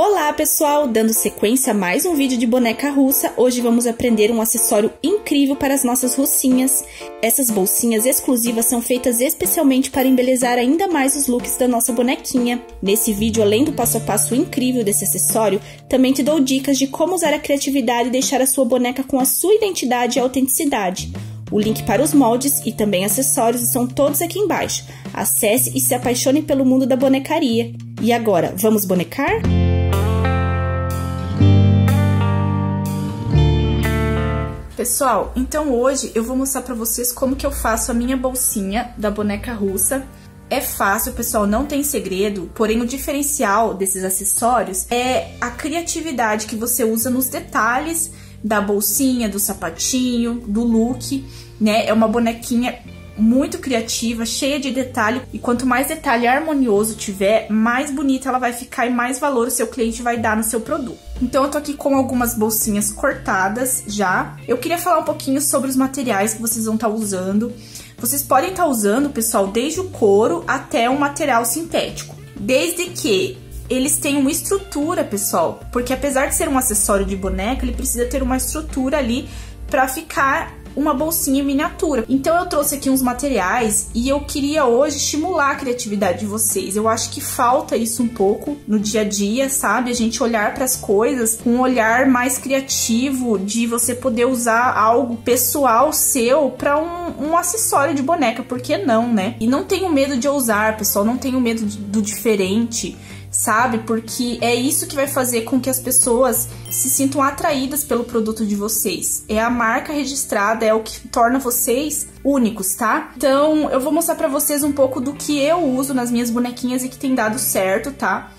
Olá pessoal, dando sequência a mais um vídeo de boneca russa, hoje vamos aprender um acessório incrível para as nossas russinhas. Essas bolsinhas exclusivas são feitas especialmente para embelezar ainda mais os looks da nossa bonequinha. Nesse vídeo, além do passo a passo incrível desse acessório, também te dou dicas de como usar a criatividade e deixar a sua boneca com a sua identidade e autenticidade. O link para os moldes e também acessórios estão todos aqui embaixo. Acesse e se apaixone pelo mundo da bonecaria. E agora, vamos bonecar? Pessoal, então hoje eu vou mostrar pra vocês como que eu faço a minha bolsinha da boneca russa. É fácil, pessoal, não tem segredo, porém o diferencial desses acessórios é a criatividade que você usa nos detalhes da bolsinha, do sapatinho, do look, né? É uma bonequinha muito criativa, cheia de detalhe, e quanto mais detalhe harmonioso tiver, mais bonita ela vai ficar e mais valor o seu cliente vai dar no seu produto. Então eu tô aqui com algumas bolsinhas cortadas já. Eu queria falar um pouquinho sobre os materiais que vocês vão estar usando. Vocês podem estar usando, pessoal, desde o couro até um material sintético, desde que eles têm uma estrutura, pessoal, porque apesar de ser um acessório de boneca, ele precisa ter uma estrutura ali pra ficar uma bolsinha em miniatura. Então eu trouxe aqui uns materiais e eu queria hoje estimular a criatividade de vocês. Eu acho que falta isso um pouco no dia a dia, sabe? A gente olhar para as coisas com um olhar mais criativo, de você poder usar algo pessoal seu para um acessório de boneca, por que não, né? E não tenho medo de ousar, pessoal, não tenho medo do diferente, sabe? Porque é isso que vai fazer com que as pessoas se sintam atraídas pelo produto de vocês. É a marca registrada, é o que torna vocês únicos, tá? Então, eu vou mostrar pra vocês um pouco do que eu uso nas minhas bonequinhas e que tem dado certo, tá?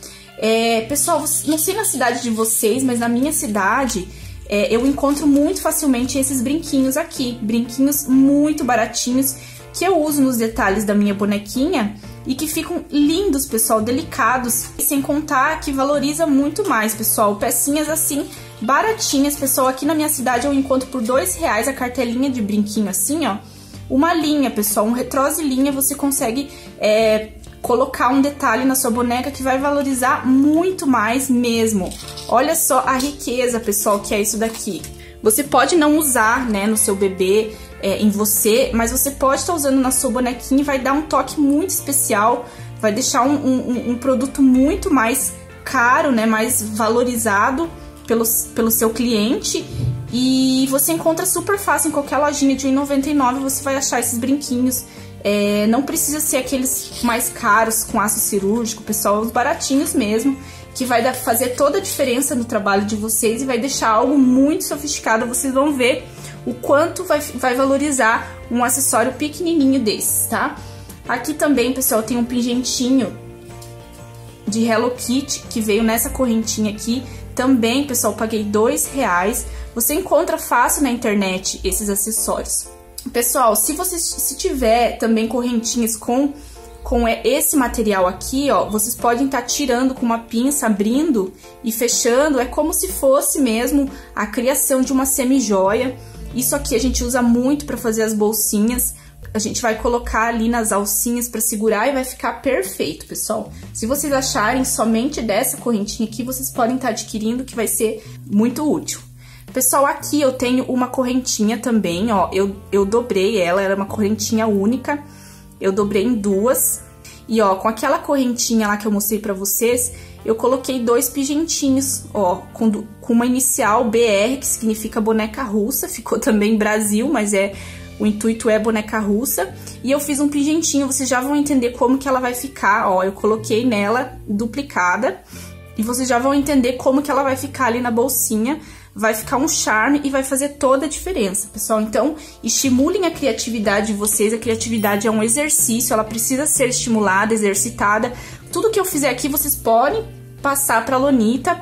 Pessoal, não sei na cidade de vocês, mas na minha cidade eu encontro muito facilmente esses brinquinhos aqui. Brinquinhos muito baratinhos que eu uso nos detalhes da minha bonequinha e que ficam lindos, pessoal, delicados, sem contar que valoriza muito mais, pessoal. Pecinhas assim, baratinhas, pessoal. Aqui na minha cidade eu encontro por R$2 a cartelinha de brinquinho assim, ó. Uma linha, pessoal, um retrose linha, você consegue colocar um detalhe na sua boneca que vai valorizar muito mais mesmo. Olha só a riqueza, pessoal, que é isso daqui. Você pode não usar, né, no seu bebê, em você, mas você pode estar usando na sua bonequinha e vai dar um toque muito especial, vai deixar um produto muito mais caro, né, mais valorizado pelo seu cliente, e você encontra super fácil em qualquer lojinha de R$1,99, você vai achar esses brinquinhos. Não precisa ser aqueles mais caros com aço cirúrgico, pessoal, os baratinhos mesmo, que vai fazer toda a diferença no trabalho de vocês e vai deixar algo muito sofisticado. Vocês vão ver o quanto vai valorizar um acessório pequenininho desses, tá? Aqui também, pessoal, tem um pingentinho de Hello Kitty que veio nessa correntinha aqui. Também, pessoal, paguei R$2. Você encontra fácil na internet esses acessórios. Pessoal, se tiver também correntinhas com esse material aqui, ó, vocês podem estar tirando com uma pinça, abrindo e fechando. É como se fosse mesmo a criação de uma semi-joia. Isso aqui a gente usa muito para fazer as bolsinhas. A gente vai colocar ali nas alcinhas para segurar e vai ficar perfeito, pessoal. Se vocês acharem somente dessa correntinha aqui, vocês podem estar adquirindo, que vai ser muito útil. Pessoal, aqui eu tenho uma correntinha também, ó. Eu dobrei ela, era uma correntinha única. Eu dobrei em duas. E, ó, com aquela correntinha lá que eu mostrei pra vocês, eu coloquei 2 pingentinhos, ó, com uma inicial BR, que significa boneca russa. Ficou também Brasil, mas o intuito é boneca russa. E eu fiz um pingentinho, vocês já vão entender como que ela vai ficar, ó. Eu coloquei nela duplicada e vocês já vão entender como que ela vai ficar ali na bolsinha. Vai ficar um charme e vai fazer toda a diferença, pessoal. Então, estimulem a criatividade de vocês. A criatividade é um exercício, ela precisa ser estimulada, exercitada. Tudo que eu fizer aqui, vocês podem passar pra lonita,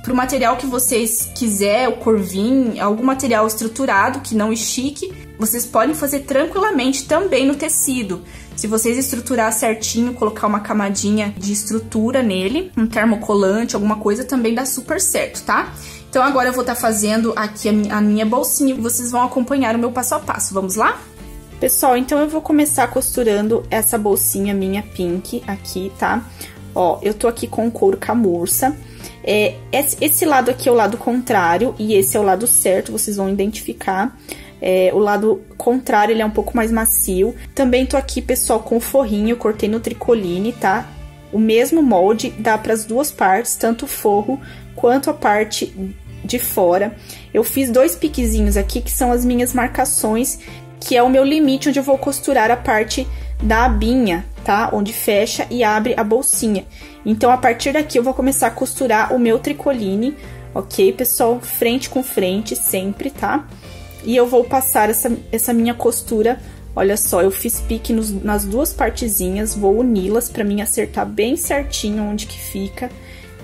pro material que vocês quiser, o corvinho, algum material estruturado que não estique. Vocês podem fazer tranquilamente também no tecido. Se vocês estruturar certinho, colocar uma camadinha de estrutura nele, um termocolante, alguma coisa, também dá super certo, tá? Então agora eu vou estar fazendo aqui a minha bolsinha e vocês vão acompanhar o meu passo a passo. Vamos lá? Pessoal, então eu vou começar costurando essa bolsinha minha pink aqui, tá? Ó, eu tô aqui com o couro camurça. Esse lado aqui é o lado contrário e esse é o lado certo, vocês vão identificar. O lado contrário, ele é um pouco mais macio. Também tô aqui, pessoal, com o forrinho, cortei no tricoline, tá? O mesmo molde, dá para as duas partes, tanto o forro quanto a parte de fora. Eu fiz 2 piquezinhos aqui, que são as minhas marcações, que é o meu limite onde eu vou costurar a parte da abinha, tá? Onde fecha e abre a bolsinha. Então, a partir daqui, eu vou começar a costurar o meu tricoline, ok, pessoal? Frente com frente, sempre, tá? E eu vou passar essa minha costura, olha só, eu fiz pique nas duas partezinhas, vou uni-las pra mim acertar bem certinho onde que fica.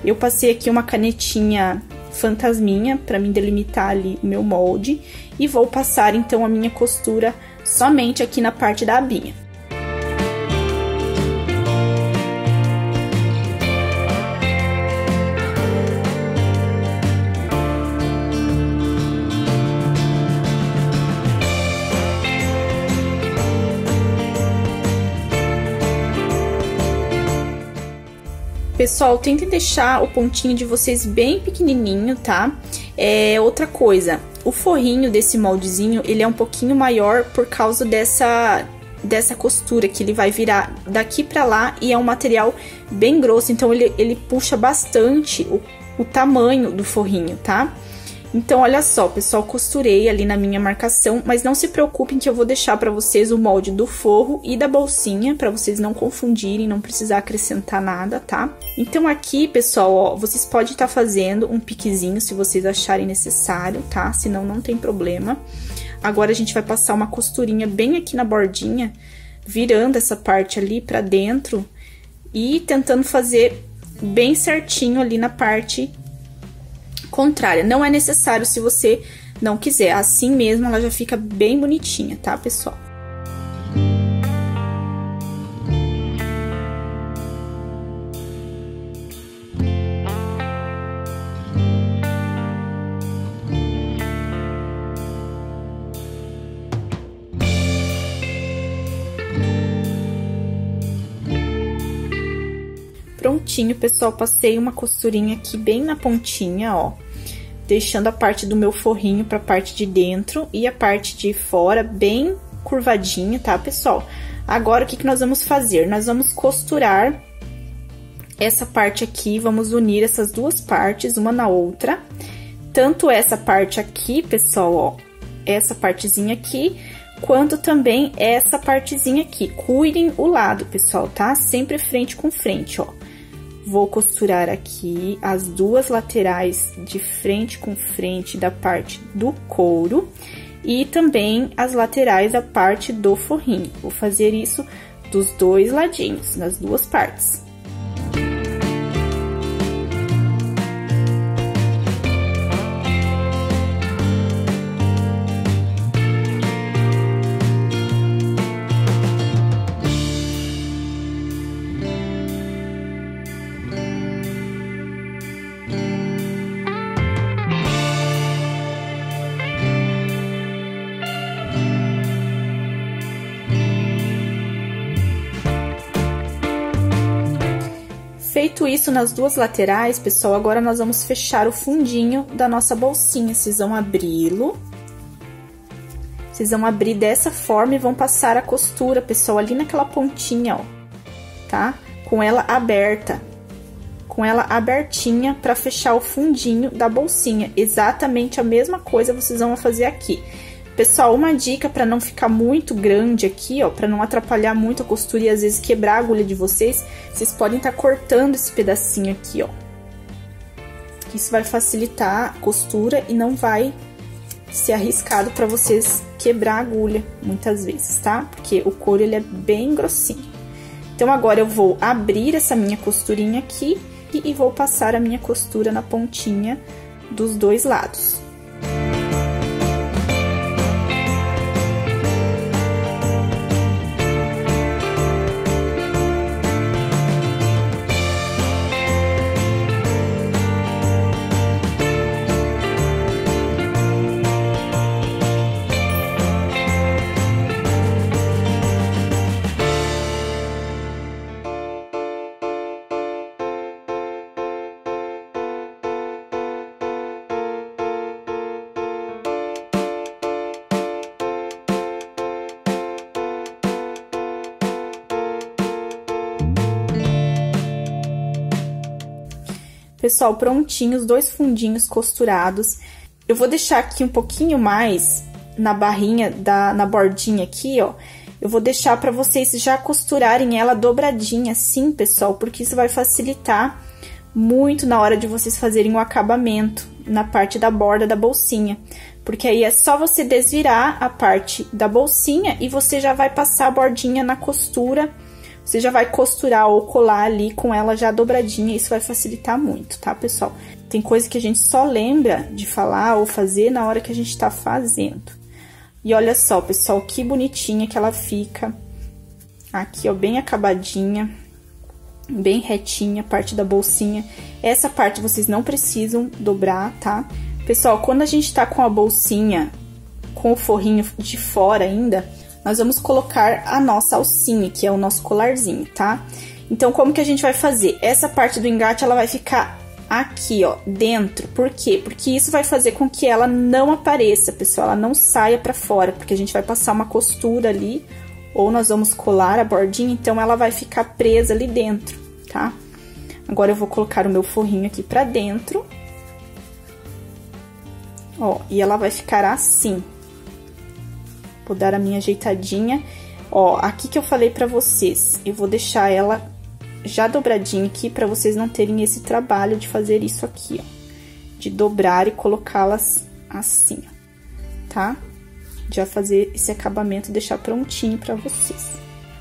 Eu passei aqui uma canetinha fantasminha pra mim delimitar ali o meu molde. E vou passar, então, a minha costura somente aqui na parte da abinha. Pessoal, tentem deixar o pontinho de vocês bem pequenininho, tá? Outra coisa, o forrinho desse moldezinho, ele é um pouquinho maior por causa dessa costura, que ele vai virar daqui pra lá e é um material bem grosso, então ele puxa bastante o tamanho do forrinho, tá? Então, olha só, pessoal, costurei ali na minha marcação, mas não se preocupem que eu vou deixar pra vocês o molde do forro e da bolsinha, pra vocês não confundirem, não precisar acrescentar nada, tá? Então, aqui, pessoal, ó, vocês podem estar fazendo um piquezinho se vocês acharem necessário, tá? Senão, não tem problema. Agora, a gente vai passar uma costurinha bem aqui na bordinha, virando essa parte ali pra dentro e tentando fazer bem certinho ali na parte contrária. Não é necessário se você não quiser, assim mesmo ela já fica bem bonitinha, tá, pessoal? Prontinho, pessoal, passei uma costurinha aqui bem na pontinha, ó, deixando a parte do meu forrinho pra parte de dentro e a parte de fora bem curvadinha, tá, pessoal? Agora, o que nós vamos fazer? Nós vamos costurar essa parte aqui, vamos unir essas duas partes, uma na outra. Tanto essa parte aqui, pessoal, ó, essa partezinha aqui, quanto também essa partezinha aqui. Cuidem o lado, pessoal, tá? Sempre frente com frente, ó. Vou costurar aqui as duas laterais de frente com frente da parte do couro e também as laterais da parte do forrinho. Vou fazer isso dos dois ladinhos, nas duas partes. Feito isso nas duas laterais, pessoal, agora nós vamos fechar o fundinho da nossa bolsinha. Vocês vão abri-lo. Vocês vão abrir dessa forma e vão passar a costura, pessoal, ali naquela pontinha, ó, tá? Com ela aberta. Com ela abertinha pra fechar o fundinho da bolsinha. Exatamente a mesma coisa vocês vão fazer aqui. Pessoal, uma dica para não ficar muito grande aqui, ó, para não atrapalhar muito a costura e às vezes quebrar a agulha de vocês, vocês podem estar cortando esse pedacinho aqui, ó. Isso vai facilitar a costura e não vai ser arriscado para vocês quebrar a agulha muitas vezes, tá? Porque o couro ele é bem grossinho. Então agora eu vou abrir essa minha costurinha aqui e vou passar a minha costura na pontinha dos dois lados. Pessoal, prontinhos, 2 fundinhos costurados. Eu vou deixar aqui um pouquinho mais na barrinha, na bordinha aqui, ó. Eu vou deixar pra vocês já costurarem ela dobradinha, sim, pessoal, porque isso vai facilitar muito na hora de vocês fazerem o acabamento na parte da borda da bolsinha. Porque aí é só você desvirar a parte da bolsinha e você já vai passar a bordinha na costura. Você já vai costurar ou colar ali com ela já dobradinha, isso vai facilitar muito, tá, pessoal? Tem coisa que a gente só lembra de falar ou fazer na hora que a gente tá fazendo. E olha só, pessoal, que bonitinha que ela fica. Aqui, ó, bem acabadinha, bem retinha, parte da bolsinha. Essa parte vocês não precisam dobrar, tá? Pessoal, quando a gente tá com a bolsinha, com o forrinho de fora ainda, nós vamos colocar a nossa alcinha, que é o nosso colarzinho, tá? Então, como que a gente vai fazer? Essa parte do engate, ela vai ficar aqui, ó, dentro. Por quê? Porque isso vai fazer com que ela não apareça, pessoal, ela não saia pra fora, porque a gente vai passar uma costura ali, ou nós vamos colar a bordinha, então ela vai ficar presa ali dentro, tá? Agora, eu vou colocar o meu forrinho aqui pra dentro. Ó, e ela vai ficar assim. Vou dar a minha ajeitadinha. Ó, aqui que eu falei pra vocês, eu vou deixar ela já dobradinha aqui pra vocês não terem esse trabalho de fazer isso aqui, ó. De dobrar e colocá-las assim, ó, tá? Já fazer esse acabamento e deixar prontinho pra vocês.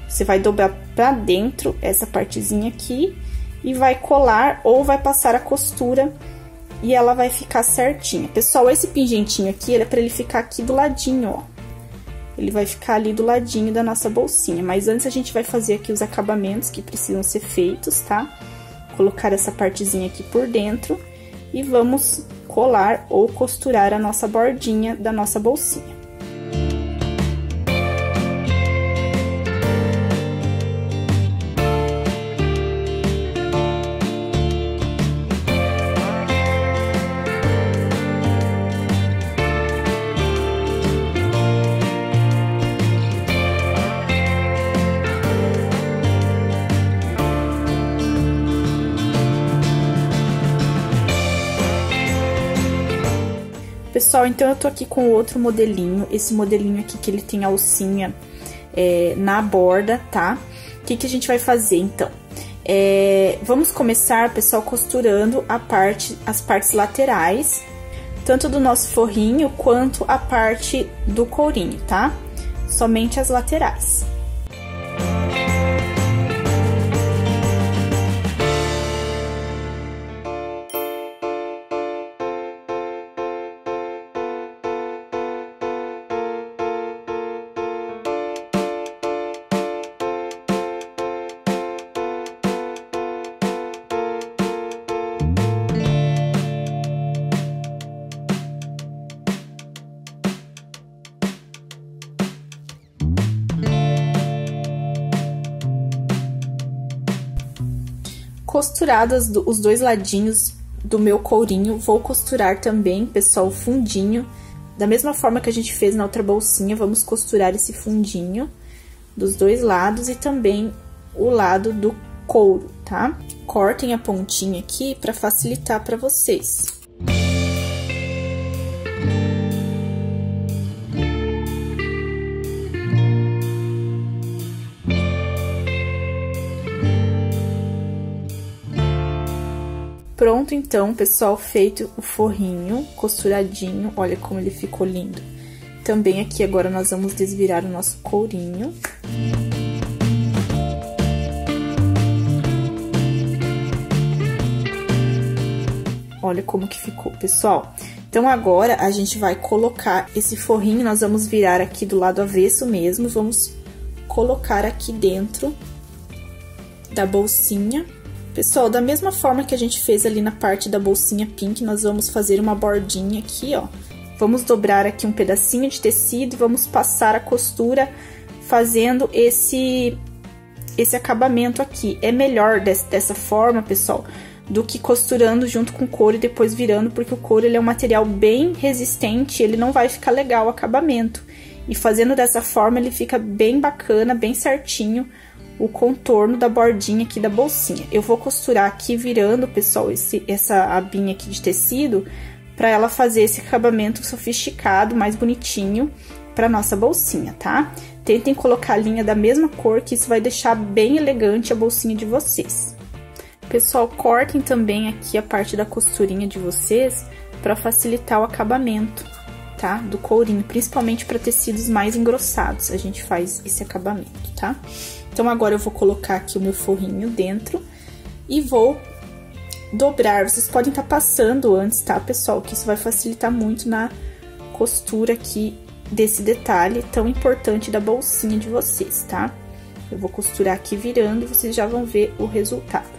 Você vai dobrar pra dentro essa partezinha aqui e vai colar ou vai passar a costura e ela vai ficar certinha. Pessoal, esse pingentinho aqui, ele é pra ele ficar aqui do ladinho, ó. Ele vai ficar ali do ladinho da nossa bolsinha. Mas antes a gente vai fazer aqui os acabamentos que precisam ser feitos, tá? Colocar essa partezinha aqui por dentro e vamos colar ou costurar a nossa bordinha da nossa bolsinha. Pessoal, então eu tô aqui com outro modelinho, esse modelinho aqui que ele tem a alcinha na borda, tá? O que que a gente vai fazer, então? Vamos começar, pessoal, costurando as partes laterais, tanto do nosso forrinho quanto a parte do courinho, tá? Somente as laterais. Costuradas os dois ladinhos do meu courinho, vou costurar também, pessoal, o fundinho. Da mesma forma que a gente fez na outra bolsinha, vamos costurar esse fundinho dos dois lados e também o lado do couro, tá? Cortem a pontinha aqui para facilitar para vocês. Pronto, então, pessoal, feito o forrinho, costuradinho, olha como ele ficou lindo. Também aqui agora nós vamos desvirar o nosso courinho. Olha como que ficou, pessoal. Então, agora a gente vai colocar esse forrinho, nós vamos virar aqui do lado avesso mesmo, vamos colocar aqui dentro da bolsinha. Pessoal, da mesma forma que a gente fez ali na parte da bolsinha pink, nós vamos fazer uma bordinha aqui, ó. Vamos dobrar aqui um pedacinho de tecido e vamos passar a costura fazendo esse acabamento aqui. É melhor dessa forma, pessoal, do que costurando junto com o couro e depois virando, porque o couro ele é um material bem resistente, ele não vai ficar legal o acabamento. E fazendo dessa forma, ele fica bem bacana, bem certinho o contorno da bordinha aqui da bolsinha. Eu vou costurar aqui virando, pessoal, essa abinha aqui de tecido, pra ela fazer esse acabamento sofisticado, mais bonitinho, pra nossa bolsinha, tá? Tentem colocar a linha da mesma cor, que isso vai deixar bem elegante a bolsinha de vocês. Pessoal, cortem também aqui a parte da costurinha de vocês, pra facilitar o acabamento, tá? Do courinho, principalmente para tecidos mais engrossados, a gente faz esse acabamento, tá? Então, agora eu vou colocar aqui o meu forrinho dentro e vou dobrar. Vocês podem estar passando antes, tá, pessoal? Que isso vai facilitar muito na costura aqui desse detalhe tão importante da bolsinha de vocês, tá? Eu vou costurar aqui virando e vocês já vão ver o resultado.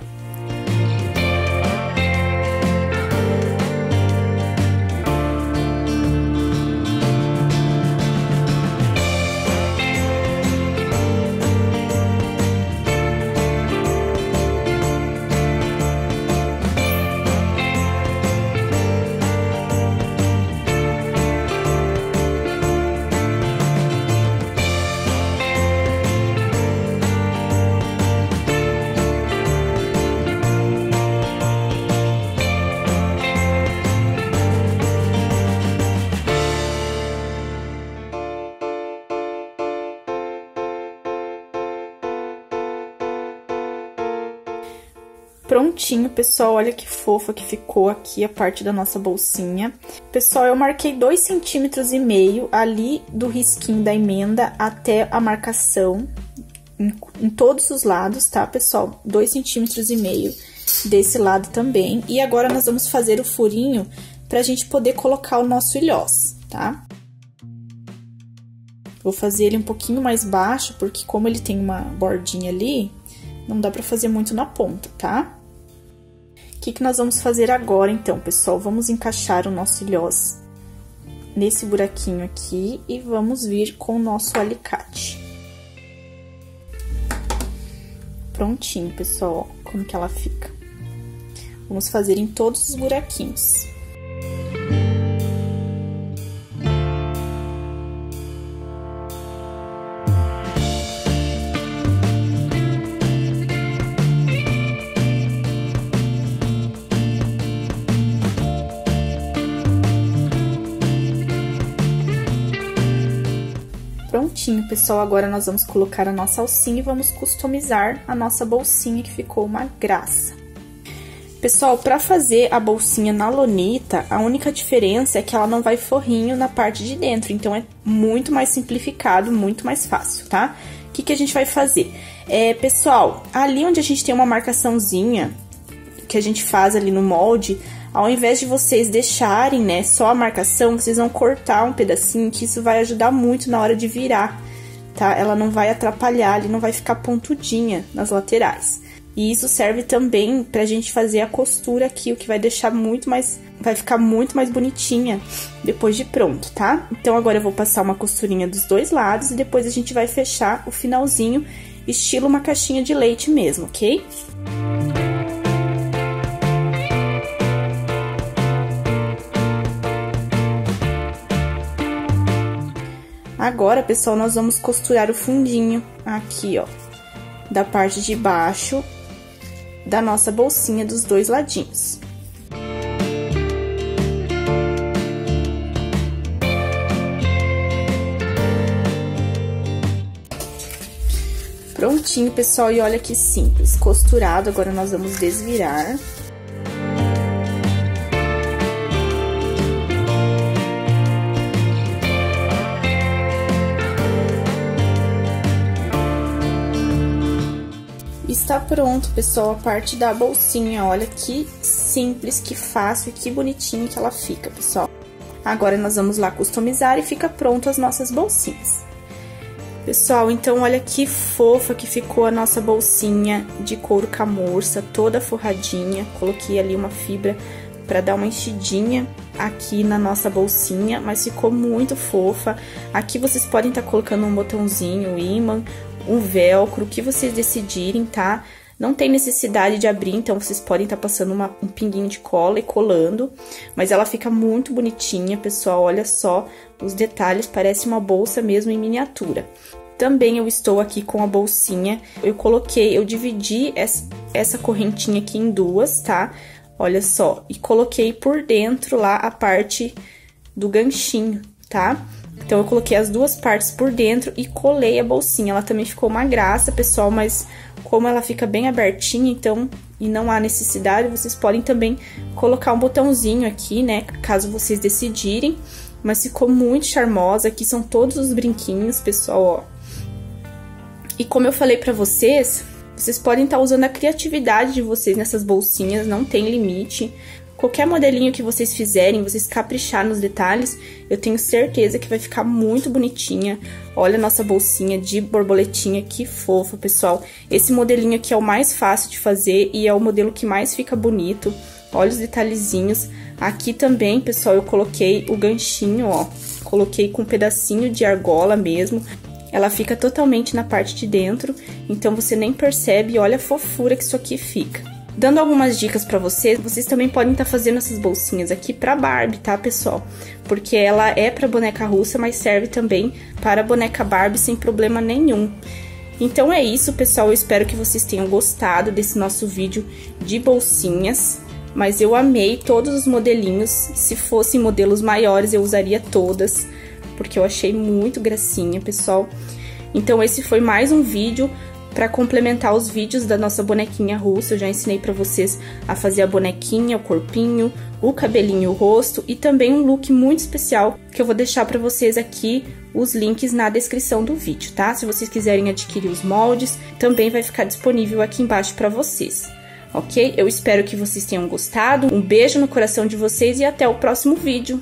Prontinho, pessoal, olha que fofa que ficou aqui a parte da nossa bolsinha. Pessoal, eu marquei 2,5 cm ali do risquinho da emenda até a marcação, em todos os lados, tá, pessoal? 2,5 cm desse lado também. E agora nós vamos fazer o furinho pra gente poder colocar o nosso ilhós, tá? Vou fazer ele um pouquinho mais baixo, porque como ele tem uma bordinha ali, não dá pra fazer muito na ponta, tá? O que nós vamos fazer agora, então, pessoal? Vamos encaixar o nosso ilhós nesse buraquinho aqui e vamos vir com o nosso alicate. Prontinho, pessoal, ó, como que ela fica. Vamos fazer em todos os buraquinhos. Prontinho, pessoal, agora nós vamos colocar a nossa alcinha e vamos customizar a nossa bolsinha, que ficou uma graça. Pessoal, para fazer a bolsinha na lonita, a única diferença é que ela não vai forrinho na parte de dentro, então é muito mais simplificado, muito mais fácil, tá? O que a gente vai fazer? Pessoal, ali onde a gente tem uma marcaçãozinha, que a gente faz ali no molde, ao invés de vocês deixarem, né, só a marcação, vocês vão cortar um pedacinho, que isso vai ajudar muito na hora de virar, tá? Ela não vai atrapalhar, ele não vai ficar pontudinha nas laterais. E isso serve também pra gente fazer a costura aqui, o que vai deixar muito mais, vai ficar muito mais bonitinha depois de pronto, tá? Então, agora eu vou passar uma costurinha dos dois lados e depois a gente vai fechar o finalzinho, estilo uma caixinha de leite mesmo, ok? Agora, pessoal, nós vamos costurar o fundinho aqui, ó, da parte de baixo da nossa bolsinha dos dois ladinhos. Prontinho, pessoal, e olha que simples, costurado. Agora nós vamos desvirar. Está pronto, pessoal, a parte da bolsinha. Olha que simples, que fácil e que bonitinho que ela fica, pessoal. Agora, nós vamos lá customizar e fica pronto as nossas bolsinhas. Pessoal, então, olha que fofa que ficou a nossa bolsinha de couro camurça, toda forradinha. Coloquei ali uma fibra para dar uma enchidinha aqui na nossa bolsinha, mas ficou muito fofa. Aqui vocês podem estar colocando um botãozinho, um ímã, um velcro, o que vocês decidirem, tá? Não tem necessidade de abrir, então vocês podem estar passando um pinguinho de cola e colando, mas ela fica muito bonitinha, pessoal, olha só os detalhes, parece uma bolsa mesmo em miniatura. Também eu estou aqui com a bolsinha. Eu dividi essa correntinha aqui em duas, tá? Olha só, e coloquei por dentro lá a parte do ganchinho, tá? Então, eu coloquei as duas partes por dentro e colei a bolsinha. Ela também ficou uma graça, pessoal, mas como ela fica bem abertinha, então, e não há necessidade, vocês podem também colocar um botãozinho aqui, né, caso vocês decidirem. Mas ficou muito charmosa. Aqui são todos os brinquinhos, pessoal, ó. E como eu falei pra vocês, vocês podem estar usando a criatividade de vocês nessas bolsinhas, não tem limite. Qualquer modelinho que vocês fizerem, vocês caprichar nos detalhes, eu tenho certeza que vai ficar muito bonitinha. Olha a nossa bolsinha de borboletinha, que fofa, pessoal. Esse modelinho aqui é o mais fácil de fazer e é o modelo que mais fica bonito. Olha os detalhezinhos. Aqui também, pessoal, eu coloquei o ganchinho, ó. Coloquei com um pedacinho de argola mesmo. Ela fica totalmente na parte de dentro, então você nem percebe. Olha a fofura que isso aqui fica. Dando algumas dicas pra vocês também podem estar fazendo essas bolsinhas aqui pra Barbie, tá, pessoal? Porque ela é pra boneca russa, mas serve também para a boneca Barbie sem problema nenhum. Então é isso, pessoal, eu espero que vocês tenham gostado desse nosso vídeo de bolsinhas. Mas eu amei todos os modelinhos, se fossem modelos maiores eu usaria todas, porque eu achei muito gracinha, pessoal. Então esse foi mais um vídeo para complementar os vídeos da nossa bonequinha russa. Eu já ensinei para vocês a fazer a bonequinha, o corpinho, o cabelinho, o rosto e também um look muito especial que eu vou deixar para vocês aqui os links na descrição do vídeo, tá? Se vocês quiserem adquirir os moldes, também vai ficar disponível aqui embaixo para vocês. Ok? Eu espero que vocês tenham gostado. Um beijo no coração de vocês e até o próximo vídeo.